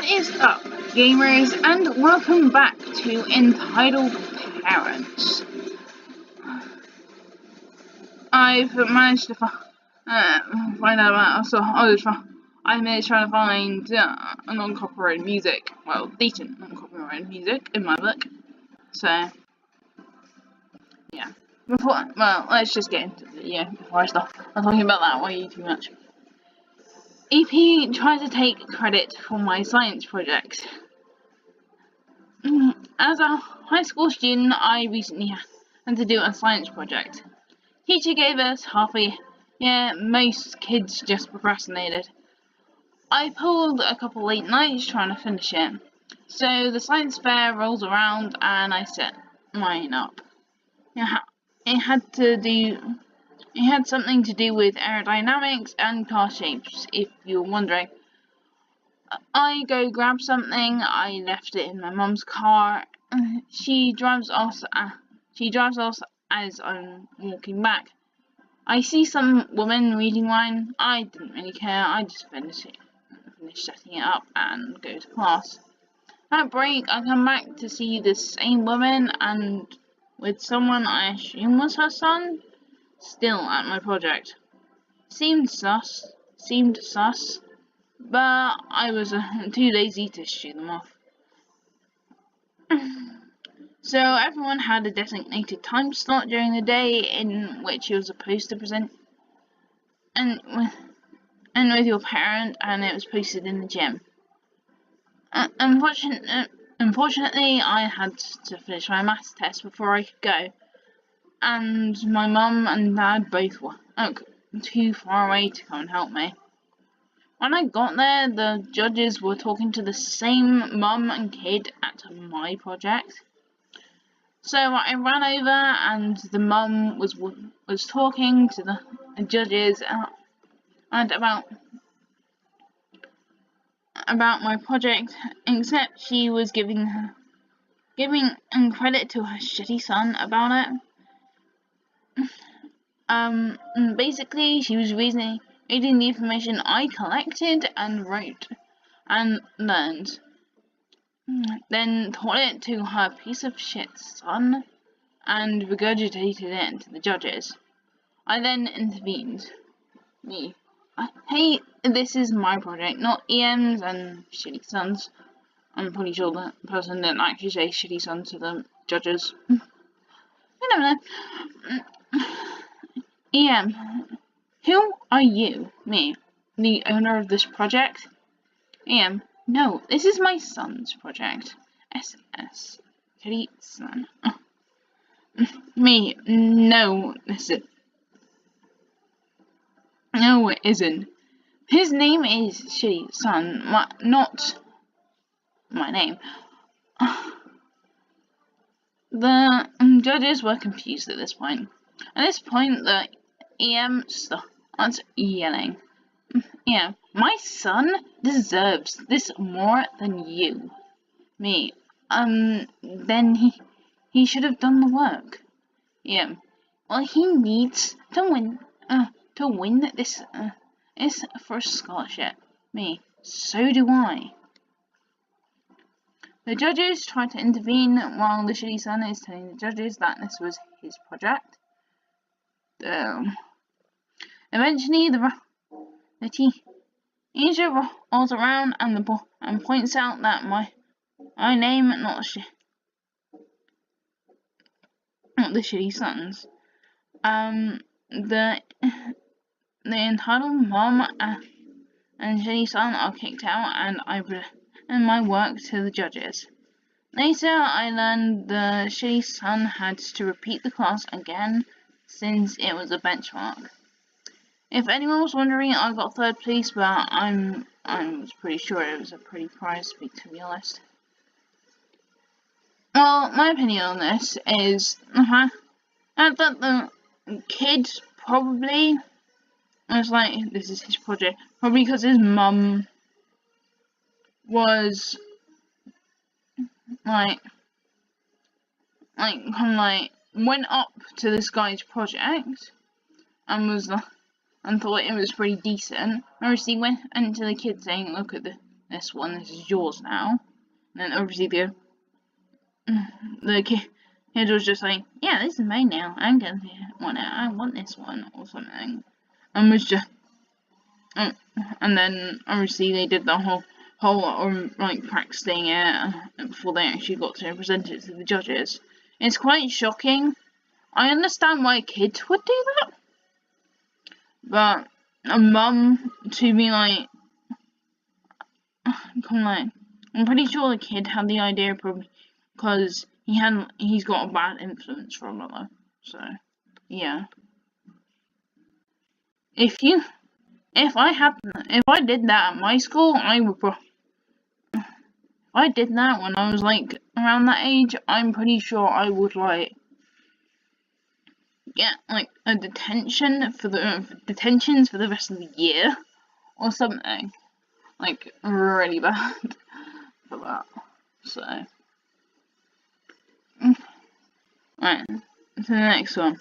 is up, gamers, and welcome back to Entitled Parents. I've managed to find out about, I managed to find non-copyrighted music, well, decent non-copyrighted music in my book. So, yeah. Let's just get into the video before I start talking about that way too much. EP tries to take credit for my science project. As a high school student, I recently had to do a science project. Teacher gave us half a year. Most kids just procrastinated. I pulled a couple late nights trying to finish it. So the science fair rolls around and I set mine up. It had something to do with aerodynamics and car shapes, if you're wondering. I go grab something. I left it in my mum's car. She drives us as I'm walking back. I see some woman reading mine. I didn't really care. I just finished setting it up and go to class. At break, I come back to see the same woman and with someone I assume was her son, still at my project. Seemed sus, but I was too lazy to shoot them off. So everyone had a designated time slot during the day in which you were supposed to present and with your parent, and it was posted in the gym. Unfortunately, I had to finish my maths test before I could go, and my mum and dad both were too far away to come and help me. When I got there, the judges were talking to the same mum and kid at my project. So I ran over and the mum was talking to the judges and about my project, except she was giving credit to her shitty son about it. Basically, she was reading the information I collected and wrote and learned, then taught it to her piece of shit son and regurgitated it to the judges. I then intervened. Hey, this is my project, not EM's and shitty sons. I'm pretty sure the person didn't actually say shitty son to the judges. I don't know. EM, who are you? Me, the owner of this project? EM, no, this is my son's project. SS, shitty son. Me, no, no, it isn't. His name is Shitty Son, not my name. The judges were confused at this point. At this point, the EM starts yelling. EM, my son deserves this more than you. Me, then he should have done the work. EM, well, he needs to win this is for a scholarship. Me, so do I. The judges try to intervene while the shitty son is telling the judges that this was his project. Eventually, the teacher rolls around and points out that my name, not the shitty son's. The entitled mom and shitty son are kicked out, and I present my work to the judges. Later, I learned the shitty son had to repeat the class again since it was a benchmark. If anyone was wondering, I got third place, but I was pretty sure it was a pretty prize, to be honest. Well, my opinion on this is that the kid probably was like, this is his project, probably because his mum was went up to this guy's project and thought it was pretty decent. Whereas he went into the kid saying, look at this one. This is yours now. And then obviously the kid was just like, yeah, this is mine now. I'm gonna want it. I want this one or something. And was just, and then obviously they did the whole like practicing it before they actually got to present it to the judges. It's quite shocking. I understand why kids would do that, but a mum to be like, I'm pretty sure the kid had the idea probably because he's got a bad influence from a mother. So yeah, if I did that at my school, if I did that when I was like around that age, I'm pretty sure I would like get like a detentions for the rest of the year or something, like really bad for that. So right, to the next one.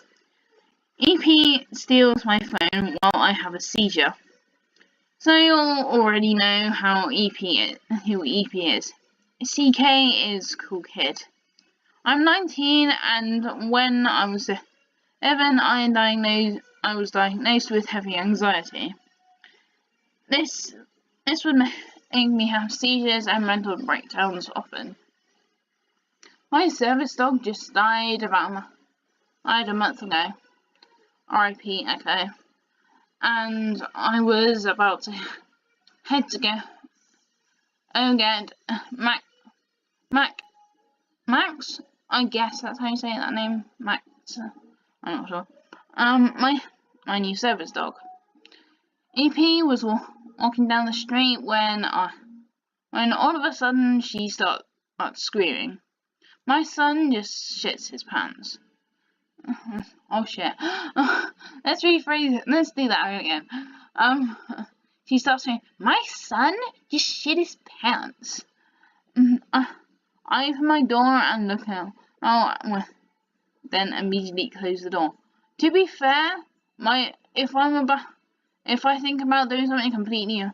EP steals my phone while I have a seizure. So you'll already know who EP is. CK is Cool Kid. I'm 19, and when I was 7, I was diagnosed with heavy anxiety. This would make me have seizures and mental breakdowns often. My service dog just died a month ago. R.I.P. Echo. And I was about to head to get Max. I guess that's how you say that name, Max. I'm not sure. My new service dog. EP was walking down the street when all of a sudden she starts screaming. My son just shits his pants. Oh shit. Let's rephrase it. Let's do that again. She starts saying, my son just shit his pants. I open my door and look out. Then immediately close the door. To be fair, if I think about doing something completely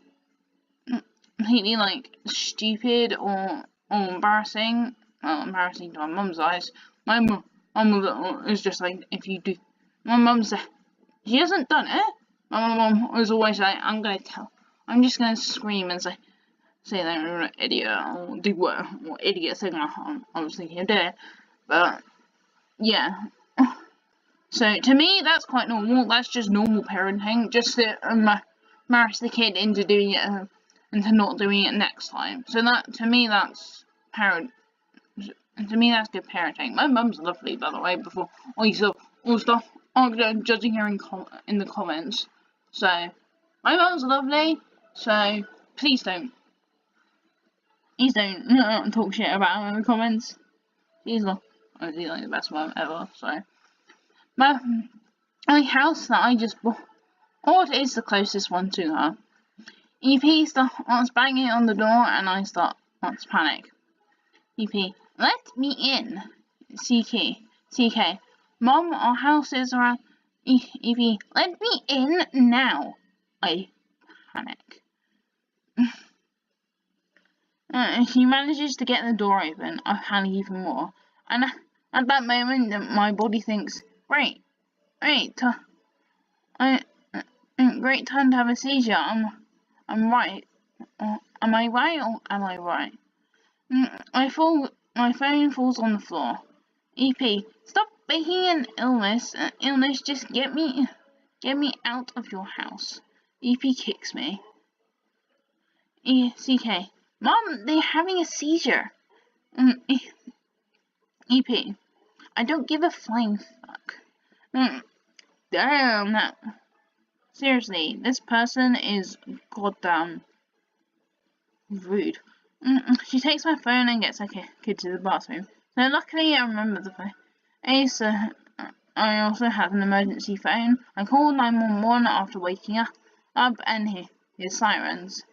like stupid or embarrassing, well, embarrassing to my mum's eyes, my mum was just like, if you do, my mum said she hasn't done it. My mum was always like, I'm just gonna scream and say that you're an idiot or do what idiot thing I was thinking of doing, but yeah. So to me, that's quite normal. That's just normal parenting, just to embarrass the kid into doing it into not doing it next time. So that to me, that's good parenting. My mum's lovely, by the way. Before all stuff I'm judging her in the comments. So my mum's lovely. So please don't talk shit about her in the comments. She's like the best mum ever. So my house that I just bought is the closest one to her. EP starts banging on the door and I start to panic. EP, let me in. CK, Mom, our house is around. EP, let me in now. I panic. She manages to get the door open. I panic even more. And at that moment, my body thinks, great time to have a seizure. I'm right. Am I right or am I right? My phone falls on the floor. EP, stop faking an illness. Just get me out of your house. EP kicks me. CK, Mom, they're having a seizure. EP, I don't give a flying fuck. Damn that. Seriously, this person is goddamn rude. She takes my phone and gets her kid to the bathroom. So luckily I remember the phone. I also have an emergency phone. I called 911 after waking up and hear sirens.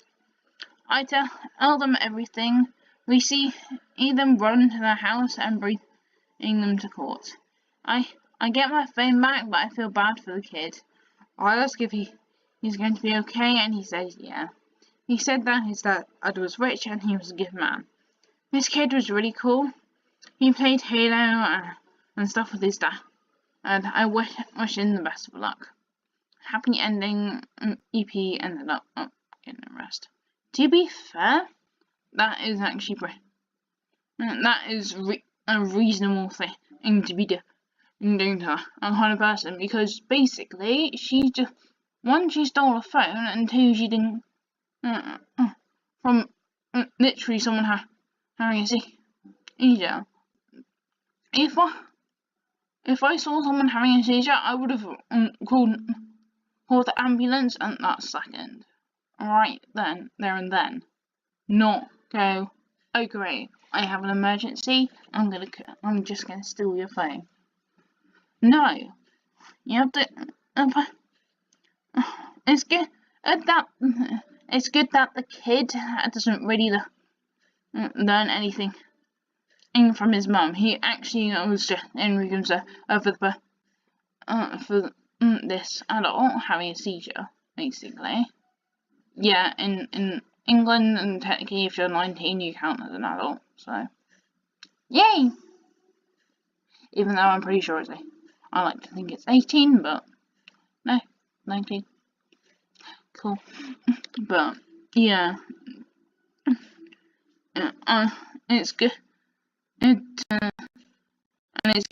I tell them everything. We see them run to the house and bring them to court. I get my phone back, but I feel bad for the kid. I ask if he's going to be okay, and he says yeah. He said that his dad was rich and he was a good man. This kid was really cool. He played Halo and stuff with his dad, and I wish him the best of luck. Happy ending. EP ended up getting arrested. To be fair, that is actually that is a reasonable thing to be doing to a kind of person, because basically she just, one, she stole a phone, and two, she didn't from literally someone having a seizure. If I saw someone having a seizure, I would have called the ambulance and that second, right then, there and then, not go, oh great, I have an emergency, I'm just gonna steal your phone. No, you have to. It's good that the kid doesn't really learn anything from his mum. He actually was just in himself for this adult having a seizure, basically. Yeah, in England, and technically if you're 19 you count as an adult, so yay! Even though I'm pretty sure I like to think it's 18, but no, 19. Cool. But yeah, it's good. And it's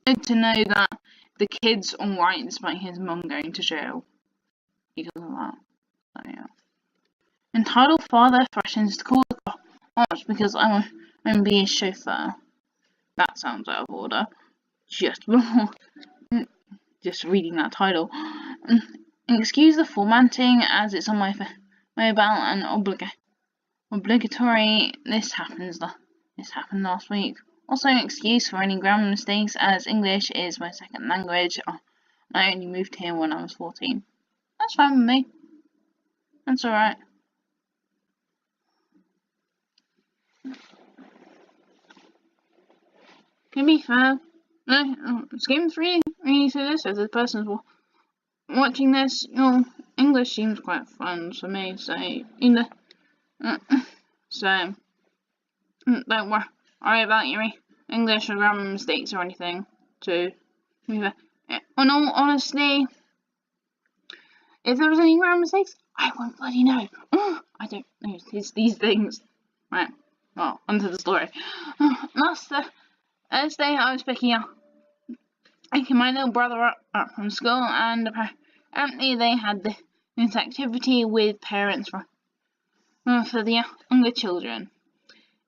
good to know that the kid's alright despite his mum going to jail because of that. So yeah. Entitled father threatens to call the cops because I'm be his chauffeur. That sounds out of order. Just reading that title. Excuse the formatting as it's on my mobile and obligatory. This happened last week. Also an excuse for any grammar mistakes as English is my second language. I only moved here when I was 14. That's fine with me. That's alright. To be fair, skim through this as the person's watching this, English seems quite fun for me, so don't worry about your English or grammar mistakes or anything. In all honesty, if there was any grammar mistakes, I won't bloody know. I don't know these things. Right, well, onto the story. Last day I was picking my little brother up from school, and apparently they had this activity with parents for the younger children.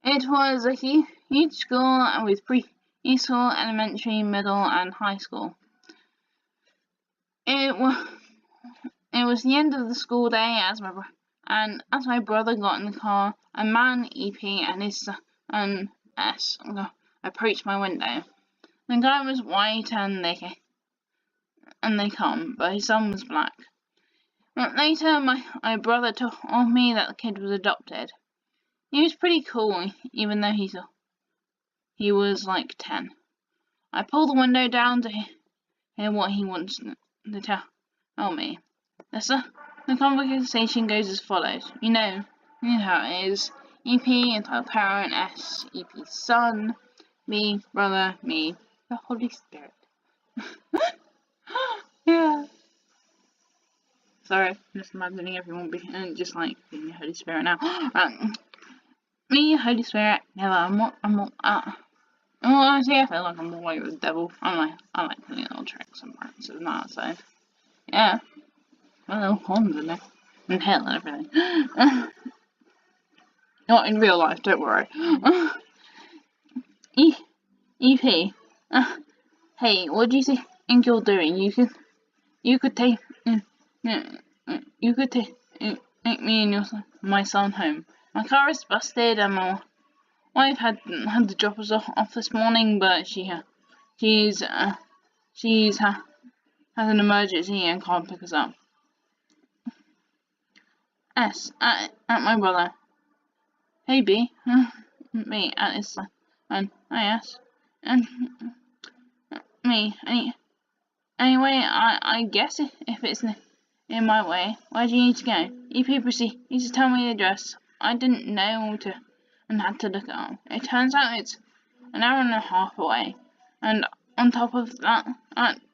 It was a huge school with preschool, elementary, middle, and high school. It was the end of the school day as my brother got in the car, a man, EP, and his son, S, approached my window. The guy was white and they come, but his son was black. Later, my brother told me that the kid was adopted. He was pretty cool, even though he was like 10. I pulled the window down to hear what he wants to tell me. The conversation goes as follows. You know how it is. EP, entitled parent, S, EP's son, me, brother, me, the Holy Spirit. Yeah. Sorry, I'm just imagining everyone being just like being the Holy Spirit now. Me, Holy Spirit, never. Honestly, I feel like I'm more like the devil. I like putting little tricks and pranks and that. So yeah, my little horns in there and hell and everything. Not in real life, don't worry. EP. Hey, what do you think you're doing? You could take me and my son home. My car is busted, and my wife had to drop us off this morning, but she's has an emergency and can't pick us up. S at my brother. Hey B, me at his son, and S and me. Anyway, I guess if it's in my way. Where do you need to go? EP proceed. You need to tell me the address. I didn't know to and had to look it up. It turns out it's an hour and a half away. And on top of that,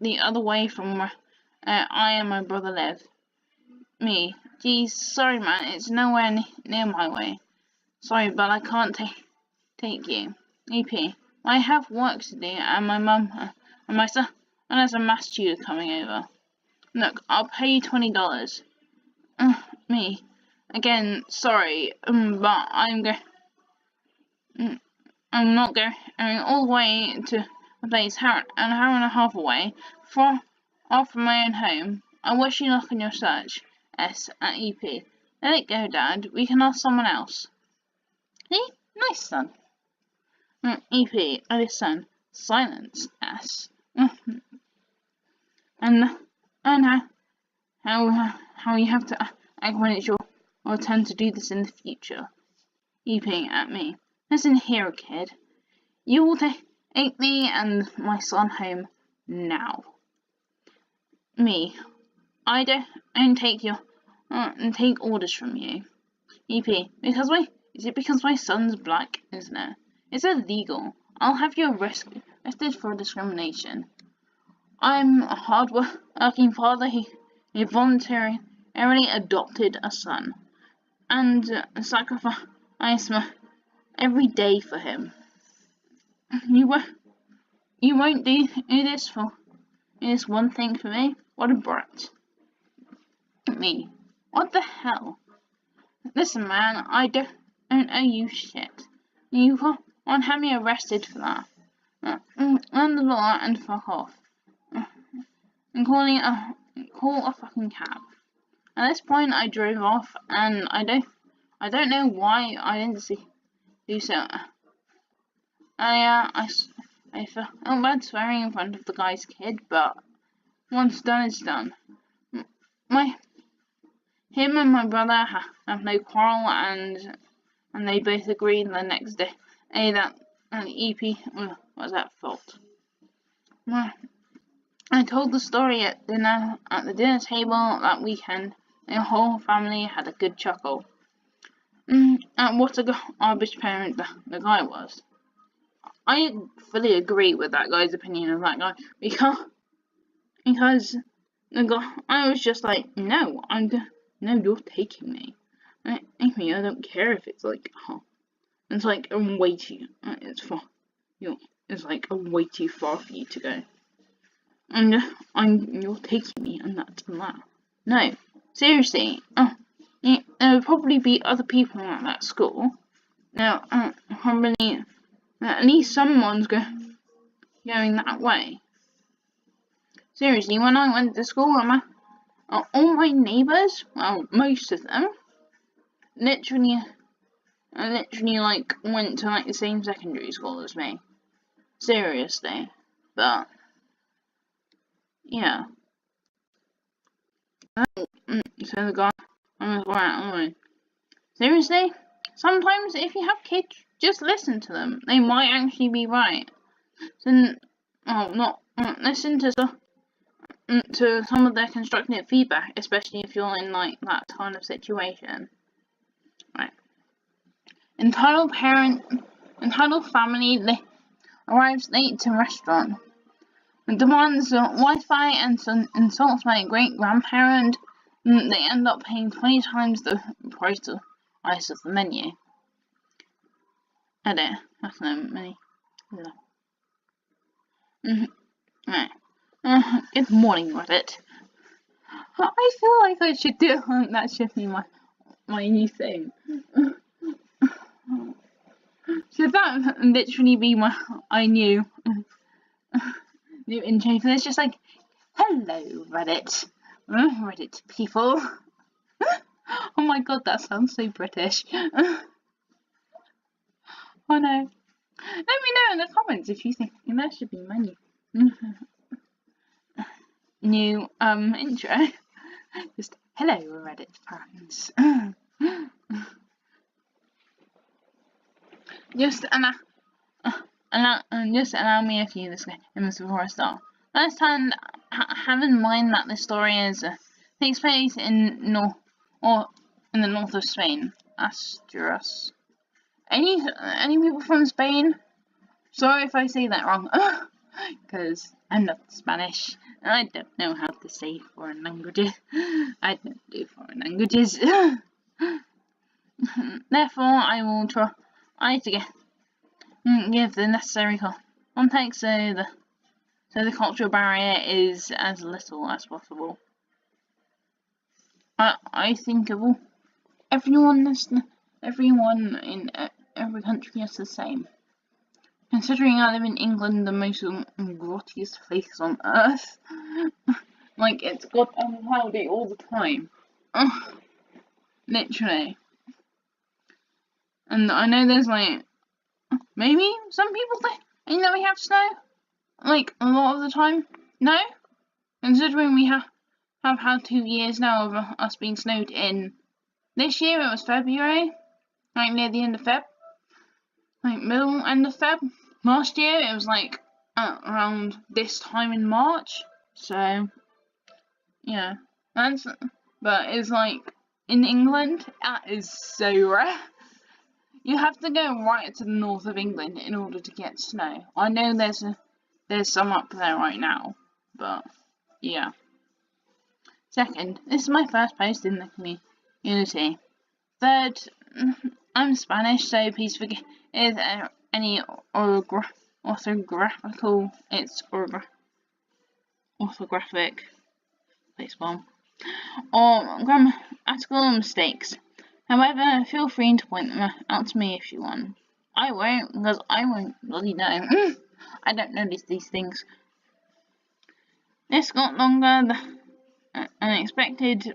the other way from where I and my brother live. Me. Geez, sorry man, it's nowhere near my way. Sorry, but I can't take you. EP. I have work to do, and my mum and my son, and there's a maths tutor coming over. Look, I'll pay you $20. Me. Again, sorry, but I'm not going all the way to a place an hour and a half away, far from my own home. I wish you luck in your search. S at EP. Let it go, Dad. We can ask someone else. See? Nice, son. EP. Listen. Silence. S. And how you have to act when it's your turn to do this in the future. EP at me. Listen here, kid. You will take me and my son home now. Me. I don't take your take orders from you. EP. Is it because my son's black, isn't it? It's illegal. I'll have you arrested for discrimination. I'm a hard-working father who voluntarily adopted a son and sacrifice every day for him. You won't do this one thing for me? What a brat. Me. What the hell? Listen, man, I don't owe you shit. You won't have me arrested for that. Learn the law and fuck off. And call a fucking cab. At this point, I drove off, and I don't know why I didn't do so. I felt bad swearing in front of the guy's kid, but once done is done. Him and my brother have no quarrel, and they both agreed the next day that EP was at fault. I told the story at the dinner table that weekend. The whole family had a good chuckle. And what a garbage parent the guy was. I fully agree with that guy's opinion of that guy because the guy, I was just like, no, you're taking me. I don't care if it's like, it's like way too, it's like way too far for you to go. And you're taking me, and that's that. No, seriously. There would probably be other people at that school. Now, probably at least someone's going that way. Seriously, when I went to school, all my neighbours, well, most of them, literally like went to like the same secondary school as me. Seriously, but yeah. So the guy was right. Seriously, sometimes if you have kids, just listen to them. They might actually be right. So, not listen to some of their constructive feedback, especially if you're in like that kind of situation. Right. Entitled family arrives late to restaurant. Demands Wi-Fi and insults my great grandparent. They end up paying 20 times the price of the menu. Edit. That's no menu. Right. Good morning, Reddit. I feel like I should do that. Should be my new thing. Should that literally be my new intro for this? Just like, hello, Reddit. Reddit people. Oh my god, that sounds so British. Oh no. Let me know in the comments if you think that should be my new intro. Just hello, Reddit fans. Just allow me a few minutes before I start. First hand, have in mind that this story is Takes place in the north of Spain, Asturias. Any people from Spain? Sorry if I say that wrong, because I'm not Spanish and I don't know how to say foreign languages. I don't do foreign languages. Therefore, I will try to give the necessary context so the cultural barrier is as little as possible. I think of everyone in every country is the same. Considering I live in England, the most grottiest place on earth, like it's got cloudy all the time, literally. And I know there's like maybe some people think we have snow, like a lot of the time. No, considering we have had 2 years now of us being snowed in. This year it was February, like near the end of Feb, like middle end of Feb. Last year it was like around this time in March. So yeah, but it's like in England that is so rare. You have to go right to the north of England in order to get snow. I know there's some up there right now, but yeah. Second, this is my first post in the community. Third, I'm Spanish, so please forgive any orthographical, orthographic baseball or grammatical mistakes. However, feel free to point them out to me if you want. I won't, because I won't bloody know. I don't notice these things. This got longer than unexpected,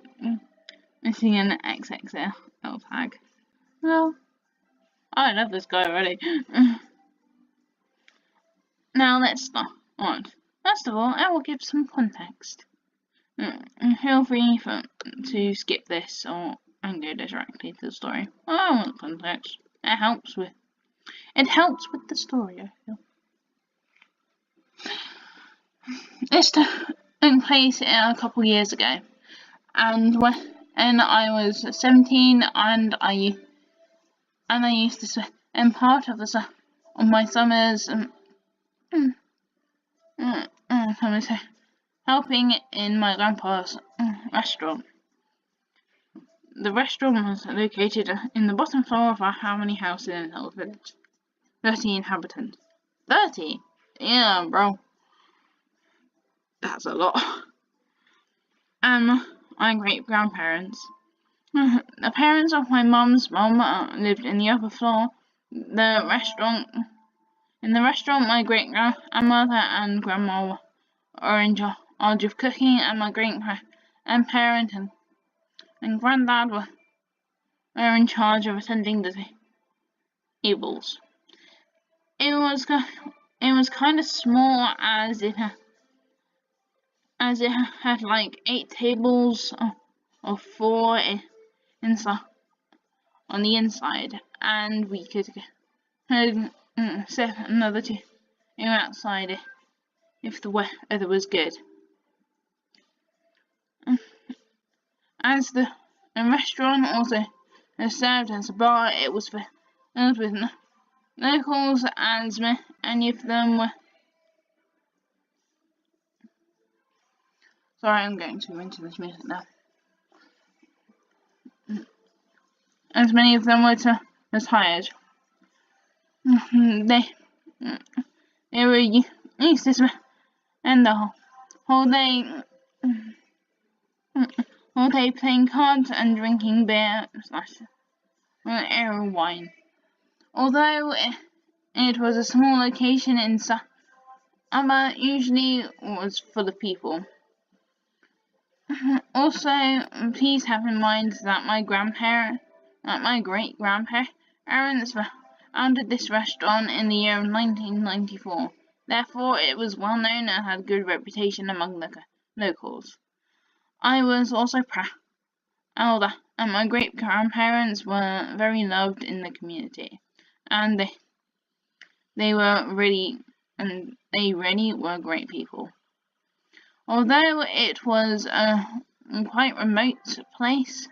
missing an XXL tag. Well, I love this guy already. Now let's start on. First of all, I will give some context. Feel free to skip this and go directly to the story. I want context. It helps with the story, I feel. This took place a couple years ago, and when I was 17, and I used to spend part of my summers helping in my grandpa's restaurant. The restaurant was located in the bottom floor of our family house in a little village. 30 inhabitants. 30? Yeah, bro. That's a lot. And my great-grandparents. The parents of my mum's mum lived in the upper floor. In the restaurant, my great-grandmother and grandma were in charge of cooking, and my great-grandparent and granddad were in charge of attending the tables. It was kind of small, as it had like 8 tables or 4 inside on the inside, and we could set another 2 outside if the weather was good. As the restaurant also served as a bar, it was filled with locals, as many of them were. Sorry, I'm going too into this music now. As many of them were retired. They were used to spend the whole day playing cards and drinking beer / wine. Although it was a small location in summer, usually was full of people. Also, please have in mind that my great-grandparents founded this restaurant in the year of 1994. Therefore, it was well known and had a good reputation among the locals. I was also proud that my great-grandparents were very loved in the community, and they really were great people. Although it was a quite remote place.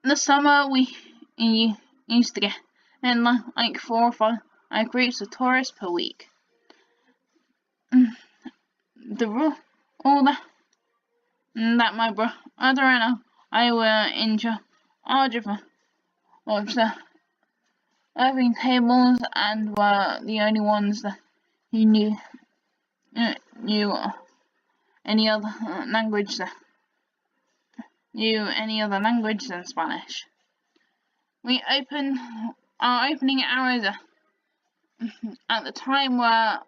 The summer we used to get in like 4 or 5 groups of tourists per week. The all that my brother and I were in charge of the serving tables and were the only ones that who knew any other language than Spanish. Our opening hours at the time were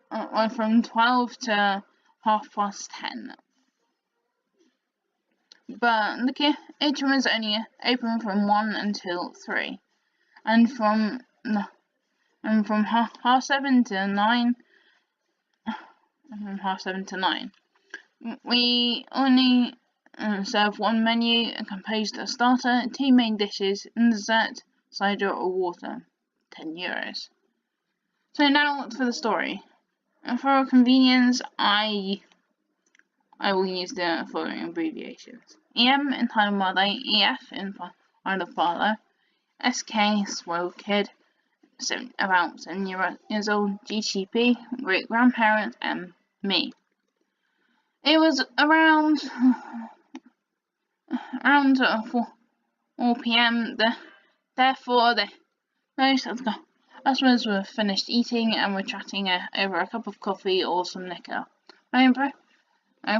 from 12 to 10:30. But the kitchen was only open from 1 until 3, and from 7:30 to 9. From 7:30 to 9, we only serve one menu composed of starter, 2 main dishes, and dessert, cider or water. €10. So now for the story. For convenience, I will use the following abbreviations: EM in Thai mother, EF in father father, SK swell kid, about 7 years old, GCP, great grandparents, and me. It was around 4 p.m. Therefore, most of the customers were finished eating and were chatting over a cup of coffee or some liquor. My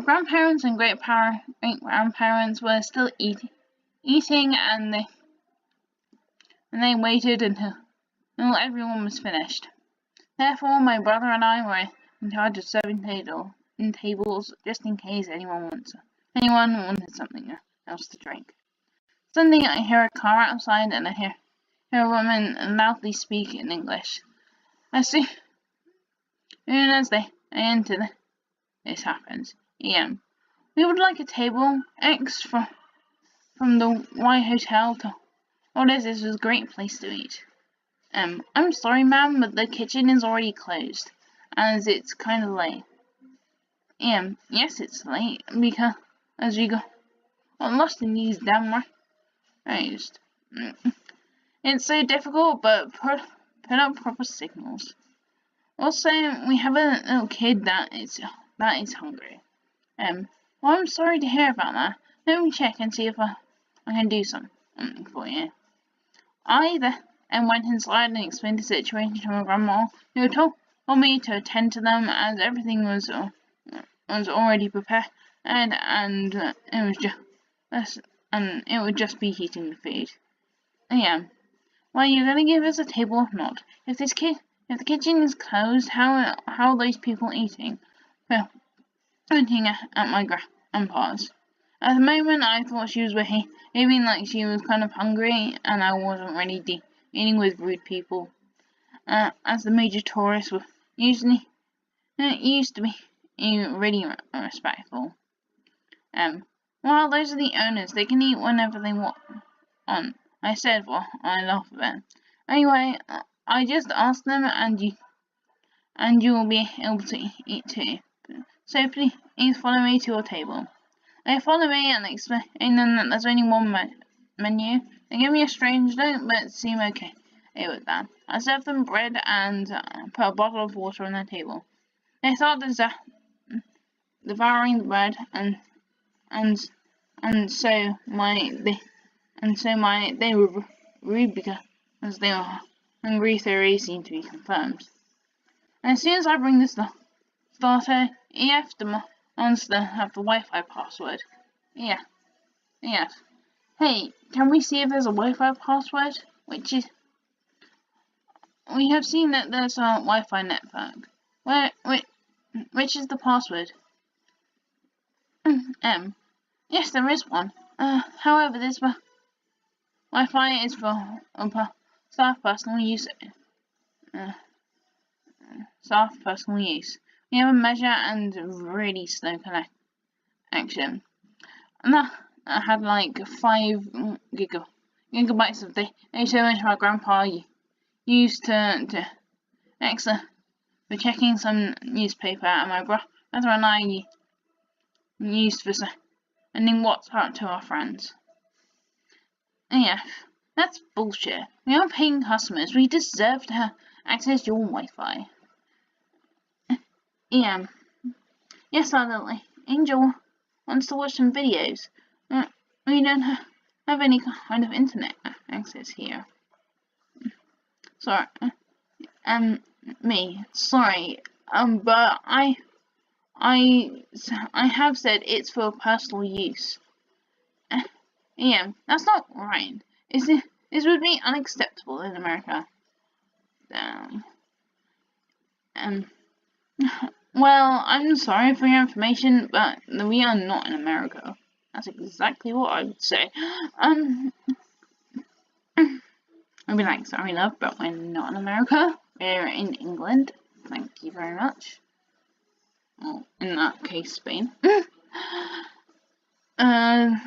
grandparents and great grandparents were still eating, and they waited until everyone was finished. Therefore, my brother and I were in charge of serving tables just in case anyone wanted something else to drink. Suddenly, I hear a car outside, and I hear a woman loudly speak in English. As soon as they enter, this happens. EM. We would like a table X from the Y Hotel to. Oh, this is a great place to eat. I'm sorry, ma'am, but the kitchen is already closed, as it's kind of late. Yes, it's late, because as we got lost in these damn roads. It's so difficult, but put up proper signals. Also, we have a little kid that is hungry. Well, I'm sorry to hear about that. Let me check and see if I can do something for you. I then went inside and explained the situation to my grandma, who told me to attend to them as everything was already prepared, and it would just be heating the food. Well, you're gonna give us a table or not? If the kitchen is closed, how are those people eating? Well, pointing at my grandpa's. At the moment, I thought she was behaving like she was kind of hungry, and I wasn't really dealing with rude people, as the major tourists were used to be really respectful. Well, those are the owners. They can eat whenever they want. I said, well, I laughed at them. Anyway, I just asked them, and you will be able to eat too. So please follow me to your table. They follow me and explain them that there's only one menu. They give me a strange look, but seem okay with that. I served them bread and put a bottle of water on their table. They started devouring the bread, and so they were rude because they were hungry theory seemed to be confirmed. And as soon as I bring this starter, EF demands to have the Wi-Fi password. Yeah. Hey, can we see if there's a Wi-Fi password? We have seen that there's a Wi-Fi network. Which is the password? Yes, there is one. However, this Wi-Fi is for staff personal use. We have a measure and really slow connection. And that had like 5 gigabytes of data, which my grandpa used to extra for checking some newspaper, and my brother and I used for sending WhatsApp to our friends. Yeah, that's bullshit. We are paying customers. We deserve to have access your Wi-Fi. Yeah. Yes, Lily. Angel wants to watch some videos. We don't have any kind of internet access here. Sorry. Me. Sorry. But I have said it's for personal use. That's not right. This would be unacceptable in America. Well, I'm sorry for your information, but we are not in America. That's exactly what I would say. I'd be like, sorry, love, but we're not in America. We're in England. Thank you very much. Well, in that case, Spain. The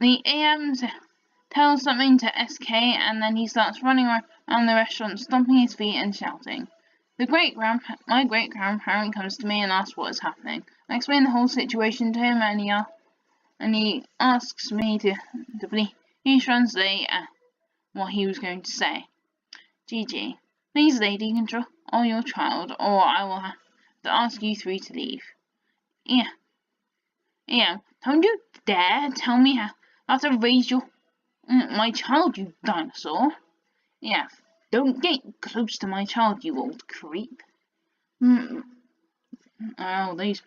AM tells something to SK, and then he starts running around the restaurant, stomping his feet and shouting. My great-grandparent comes to me and asks what is happening. I explain the whole situation to him, and he asks me to please translate what he was going to say. Gigi, please lady control your child, or I will have to ask you three to leave. Don't you dare tell me how to raise my child, you dinosaur. Don't get close to my child, you old creep. Oh, these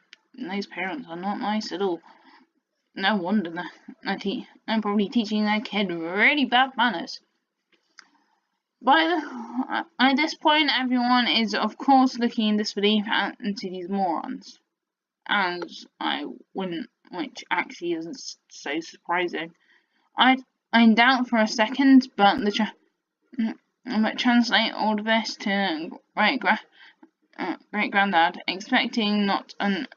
parents are not nice at all. No wonder they're probably teaching their kid really bad manners. At this point, everyone is, of course, looking in disbelief into these morons. And I wouldn't, which actually isn't so surprising. I doubt for a second, but translate all of this to great-granddad, expecting not a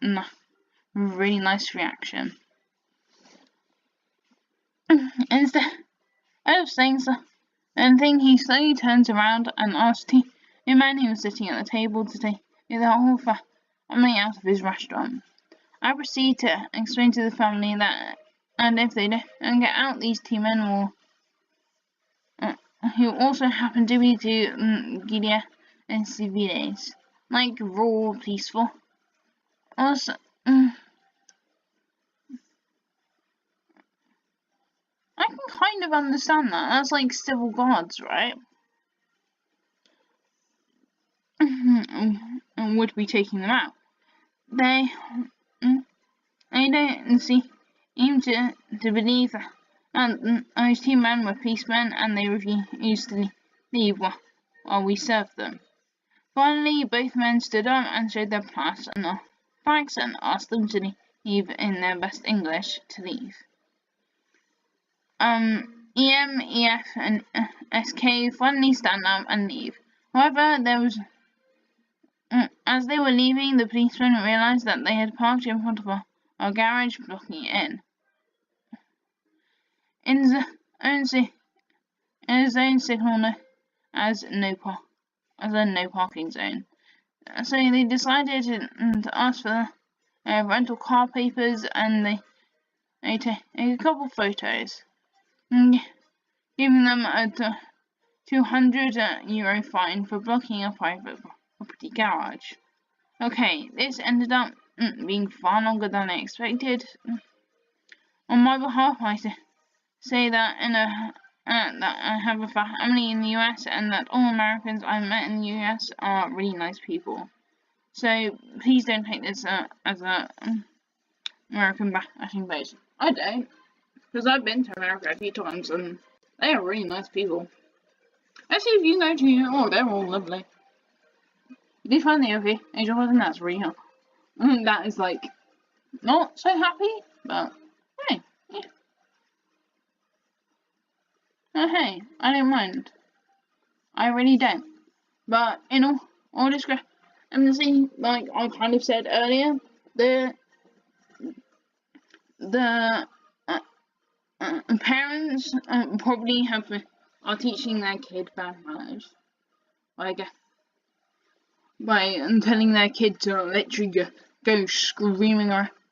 really nice reaction. Instead of saying anything, he slowly turns around and asks the man who was sitting at the table to take the whole family out of his restaurant. I proceed to explain to the family that, and if they don't get out, these two men will, who also happen to be two Guardia Civiles, like raw, peaceful. Also, I can kind of understand that. That's like civil guards, right? And would be taking them out. They don't seem to believe that those two men were policemen, and they refused to leave while we served them. Finally, both men stood up and showed their flags and asked them to leave in their best English to leave. EM, EF, and SK finally stand up and leave. However, as they were leaving, the policemen realized that they had parked in front of our garage, blocking it in. In his own signal as a no parking zone. So they decided to ask for the rental car papers, and they take a couple of photos, giving them a €200 fine for blocking a private property garage. Okay, this ended up being far longer than I expected. On my behalf, I say that that I have a family in the US, and that all Americans I met in the US are really nice people. So please don't take this as a American bashing base. I don't, because I've been to America a few times, and they are really nice people. Actually, if you go to New York, they're all lovely. You do find the okay, Angel, and that's really hard. That is like not so happy, but hey, yeah. Hey, I don't mind. I really don't. But in all discrepancy, like I kind of said earlier, the parents probably are teaching their kid bad manners, by telling their kid to literally go screaming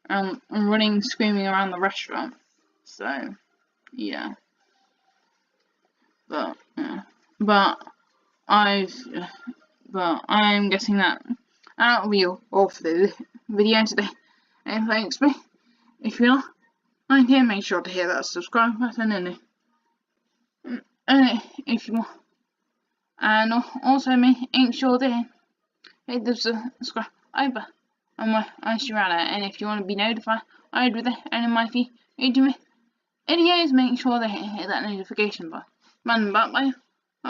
running, screaming around the restaurant. So, yeah. But I've, but I'm guessing that'll be all for the video today. And thanks, if you're not here, make sure to hit that subscribe button, and if you want, and also make sure to hit the subscribe button on my channel. And if you want to be notified with any of my future videos, make sure to hit that notification button. But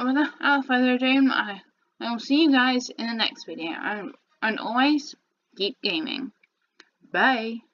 without further ado, I will see you guys in the next video, and always keep gaming. Bye.